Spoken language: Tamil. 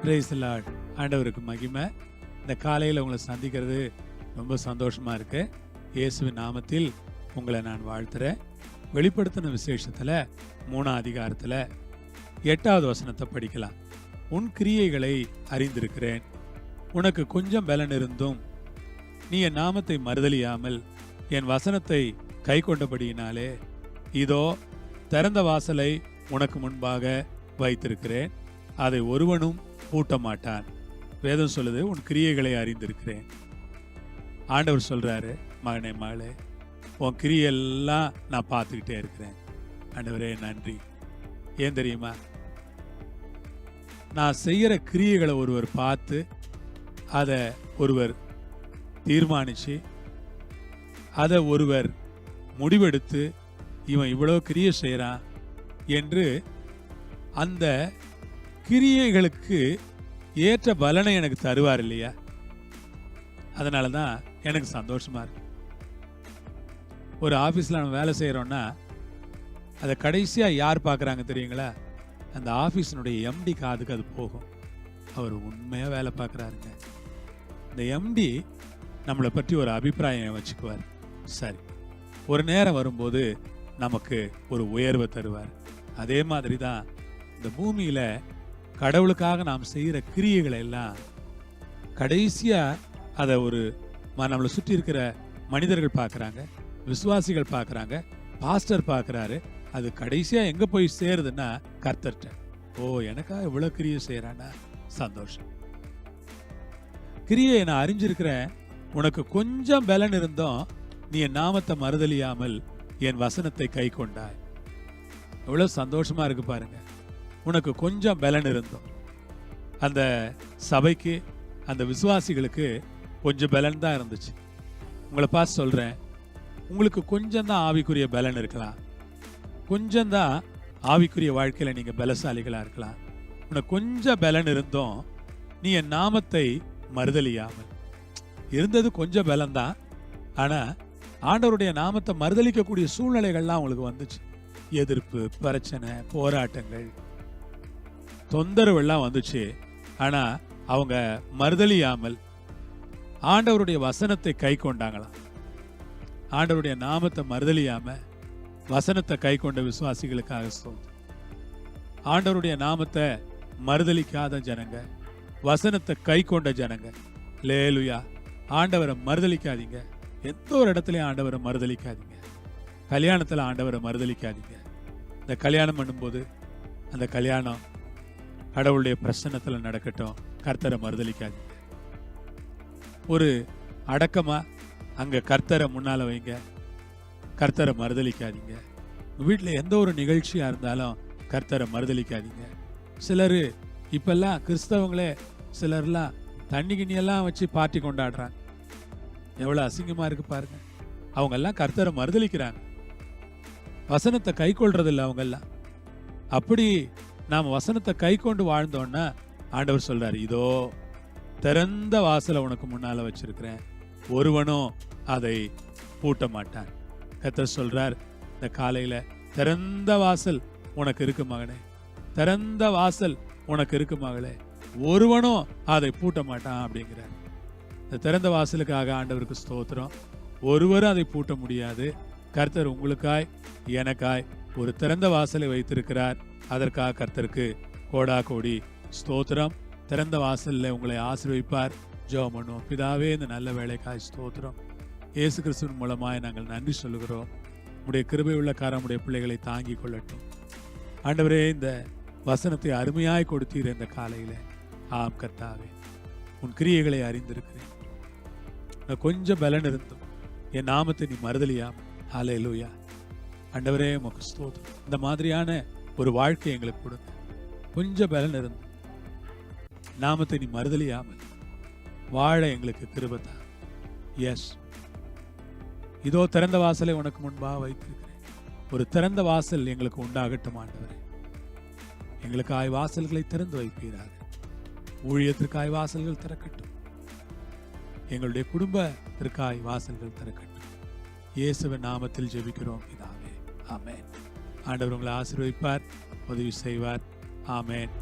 Praise the Lord. ஆண்டவருக்கு மகிமை. இந்த காலையில் உங்களை சந்திக்கிறது ரொம்ப சந்தோஷமா இருக்கு. இயேசுவின் நாமத்தில் உங்களை நான் வாழ்த்துறேன். வெளிப்படுத்தின விசேஷத்தில் 3ஆம் அதிகாரத்தில் 8வது வசனத்தை படிக்கலாம். உன் கிரியைகளை அறிந்திருக்கிறேன், உனக்கு கொஞ்சம் பலன் இருந்தும் நீ என் நாமத்தை மறுதலியாமல் என் வசனத்தை கை கொண்டபடியினாலே இதோ திறந்த வாசலை உனக்கு முன்பாக வைத்திருக்கிறேன், அதை ஒருவனும் பூட்ட மாட்டான். வேதம் சொல்லுது, உன் கிரியைகளை அறிந்திருக்கிறேன். ஆண்டவர் சொல்றாரு, மகனே மகளே, உன் கிரியெல்லாம் நான் பார்த்துக்கிட்டே இருக்கிறேன். ஆண்டவரே நன்றி. ஏன் தெரியுமா? நான் செய்கிற கிரியைகளை ஒருவர் பார்த்து அதை ஒருவர் தீர்மானிச்சு அதை ஒருவர் முடிவெடுத்து இவன் இவ்வளோ கிரியை செய்கிறான் என்று அந்த கிரியைகளுக்கு ஏற்ற பலனை எனக்கு தருவார் இல்லையா? அதனால தான் எனக்கு சந்தோஷமா இருக்கு. ஒரு ஆஃபீஸில் நம்ம வேலை செய்கிறோன்னா அதை கடைசியாக யார் பார்க்குறாங்க தெரியுங்களா? அந்த ஆஃபீஸினுடைய எம்டி காதுக்கு அது போகும். அவர் உண்மையாக வேலை பார்க்குறாருங்க. இந்த எம்டி நம்மளை பற்றி ஒரு அபிப்பிராயம் வச்சுக்குவார். சரி, ஒரு நேரம் வரும்போது நமக்கு ஒரு உயர்வை தருவார். அதே மாதிரி தான் இந்த பூமியில் கடவுளுக்காக நாம் செய்கிற கிரியைகளை எல்லாம் கடைசியாக அதை ஒரு நம்மளை சுற்றி இருக்கிற மனிதர்கள் பார்க்குறாங்க, விசுவாசிகள் பார்க்குறாங்க, பாஸ்டர் பார்க்குறாரு. அது கடைசியாக எங்கே போய் சேருதுன்னா கர்த்தர்ட்ட. ஓ, எனக்காக இவ்வளோ கிரியை செய்கிறான்னா சந்தோஷம். கிரியை நான் அறிஞ்சிருக்கிறேன், உனக்கு கொஞ்சம் பலன் இருந்தோம் நீ என் நாமத்தை மறுதலியாமல் என் வசனத்தை கை கொண்டாய். எவ்வளோ சந்தோஷமா இருக்கு பாருங்க. உனக்கு கொஞ்சம் பலன் இருந்தோம். அந்த சபைக்கு, அந்த விசுவாசிகளுக்கு கொஞ்சம் பலன் தான் இருந்துச்சு. உங்களை பார்த்து சொல்றேன், உங்களுக்கு கொஞ்சம் தான் ஆவிக்குரிய பலன் இருக்கலாம், கொஞ்சம் தான் ஆவிக்குரிய வாழ்க்கையில நீங்க பலசாலிகளா இருக்கலாம். உனக்கு கொஞ்சம் பலன் இருந்தோம் நீ என் நாமத்தை மறுதலியாமல். இருந்தது கொஞ்சம் பலன் தான், ஆனா ஆண்டவருடைய நாமத்தை மறுதலிக்கக்கூடிய சூழ்நிலைகள்லாம் உங்களுக்கு வந்துச்சு. எதிர்ப்பு, பிரச்சனை, போராட்டங்கள், தொந்தரவு எல்லாம் வந்துச்சு. ஆனா அவங்க மறுதலியாமல் ஆண்டவருடைய வசனத்தை கை கொண்டாங்களாம். ஆண்டவருடைய நாமத்தை மறுதலியாம வசனத்தை கை கொண்ட விசுவாசிகளுக்காக சொல்றேன். ஆண்டவருடைய நாமத்தை மறுதலிக்காத ஜனங்க, வசனத்தை கை கொண்ட ஜனங்க, லேலுயா. ஆண்டவரை மறுதலிக்காதீங்க. எந்த ஒரு இடத்துலையும் ஆண்டவரை மறுதலிக்காதீங்க. கல்யாணத்தில் ஆண்டவரை மறுதலிக்காதீங்க. இந்த கல்யாணம் பண்ணும்போது அந்த கல்யாணம் கடவுளுடைய பிரசன்னத்தில் நடக்கட்டும். கர்த்தரை மறுதலிக்காதீங்க. ஒரு அடக்கமா அங்க கர்த்தரை முன்னால வைங்க. கர்த்தரை மறுதலிக்காதீங்க. வீட்டில் எந்த ஒரு நிகழ்ச்சியா இருந்தாலும் கர்த்தரை மறுதலிக்காதீங்க. சிலர் இப்பெல்லாம் கிறிஸ்தவங்களே சிலர்லாம் தண்ணி கிண்ணியெல்லாம் வச்சு பார்ட்டி கொண்டாடுறாங்க. எவ்வளவு அசிங்கமா இருக்கு பாருங்க. அவங்க எல்லாம் கர்த்தரை மறுதலிக்கிறாங்க, வசனத்தை கை கொள்றது இல்லை அவங்க எல்லாம். அப்படி நாம வசனத்தை கை கொண்டு வாழ்ந்தோம்னா ஆண்டவர் சொல்றாரு, இதோ திறந்த வாசலை உனக்கு முன்னால வச்சிருக்கிறேன், ஒருவனும் அதை பூட்ட மாட்டான். கர்த்தர் சொல்றார் இந்த காலையில, திறந்த வாசல் உனக்கு இருக்கு மகனே, திறந்த வாசல் உனக்கு இருக்கு மகளே, ஒருவனும் அதை பூட்ட மாட்டான் அப்படிங்கிறார். இந்த திறந்த வாசலுக்காக ஆண்டவருக்கு ஸ்தோத்திரம். ஒருவரும் அதை பூட்ட முடியாது. கர்த்தர் உங்களுக்காய் எனக்காய் ஒரு திறந்த வாசலை வைத்திருக்கிறார். அதற்காக கர்த்தருக்கு கோடா கோடி ஸ்தோத்திரம். திறந்த வாசல்ல உங்களை ஆசீர்வதிப்பார். ஜெபம் பண்ணுவோம். பிதாவே, இந்த நல்ல வேலைக்காய் ஸ்தோத்திரம். இயேசு கிறிஸ்துவின் மூலமாய் நாங்கள் நன்றி சொல்லுகிறோம். உடைய கிருபை உள்ள காரமுடைய பிள்ளைகளை தாங்கி கொள்ளட்டும். ஆண்டவரே, இந்த வசனத்தை அருமையாய் கொடுத்தீர் இந்த காலையில. ஆம் கர்த்தாவே, உன் கிரியைகளை அறிந்திருக்கிறேன், கொஞ்சம் பலன் இருந்தும் என் நாமத்தை நீ மறுதலியாம. ஹல்லேலூயா. ஆண்டவரே உமக்கு ஸ்தோத்திரம். இந்த மாதிரியான ஒரு வாழ்க்கை எங்களுக்கு கொடுங்க. கொஞ்சம் பலன் இருந்தும் நாமத்தை நீ மறுதலியாமல் வாழ எங்களுக்கு கிருபை தார். எஸ், இதோ திறந்த வாசலை உனக்கு முன்பாக வைத்திருக்கிறேன். ஒரு திறந்த வாசல் எங்களுக்கு உண்டாகட்டும் ஆண்டவரே. எங்களுக்காய் வாசல்களை திறந்து வைப்பீராக. ஊழியத்திற்காய் வாசல்கள் திறக்கட்டும். எங்களுடைய குடும்பத்திற்காய் வாசல்கள் திறக்கட்டும். இயேசுவின் நாமத்தில் ஜெபிக்கிறோம் பிதாவே. ஆமென். ஆண்டவர் உங்களை ஆசீர்வதிப்பார், உதவி செய்வார். ஆமென்.